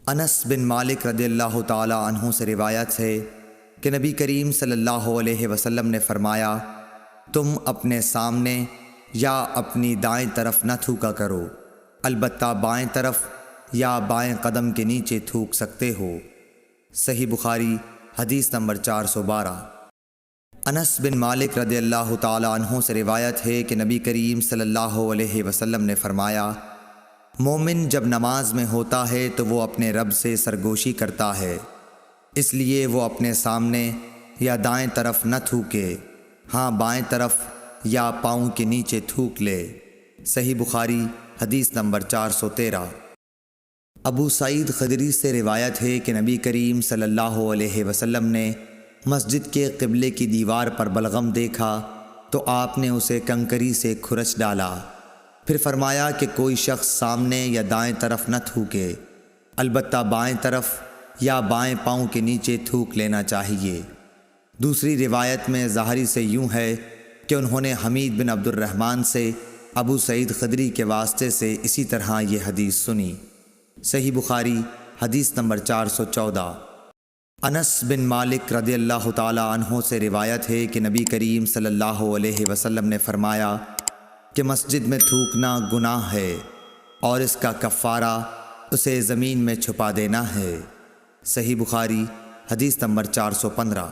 انس بن مالک رضی اللہ تعالی عنہ سے روایت ہے کہ نبی کریم صلی اللہ علیہ وسلم نے فرمایا، تم اپنے سامنے یا اپنی دائیں طرف نہ تھوکا کرو، البتہ بائیں طرف یا بائیں قدم کے نیچے تھوک سکتے ہو۔ صحیح بخاری حدیث نمبر 412۔ انس بن مالک رضی اللہ تعالی عنہ سے روایت ہے کہ نبی کریم صلی اللہ علیہ وسلم نے فرمایا، مومن جب نماز میں ہوتا ہے تو وہ اپنے رب سے سرگوشی کرتا ہے، اس لیے وہ اپنے سامنے یا دائیں طرف نہ تھوکے، ہاں بائیں طرف یا پاؤں کے نیچے تھوک لے۔ صحیح بخاری حدیث نمبر 413۔ ابو سعید خدری سے روایت ہے کہ نبی کریم صلی اللہ علیہ وسلم نے مسجد کے قبلے کی دیوار پر بلغم دیکھا تو آپ نے اسے کنکری سے کھرچ ڈالا، پھر فرمایا کہ کوئی شخص سامنے یا دائیں طرف نہ تھوکے، البتہ بائیں طرف یا بائیں پاؤں کے نیچے تھوک لینا چاہیے۔ دوسری روایت میں ظاہری سے یوں ہے کہ انہوں نے حمید بن عبد الرحمن سے ابو سعید خدری کے واسطے سے اسی طرح یہ حدیث سنی۔ صحیح بخاری حدیث نمبر 414۔ انس بن مالک رضی اللہ تعالی عنہ سے روایت ہے کہ نبی کریم صلی اللہ علیہ وسلم نے فرمایا کہ مسجد میں تھوکنا گناہ ہے اور اس کا کفارہ اسے زمین میں چھپا دینا ہے۔ صحیح بخاری حدیث نمبر 415۔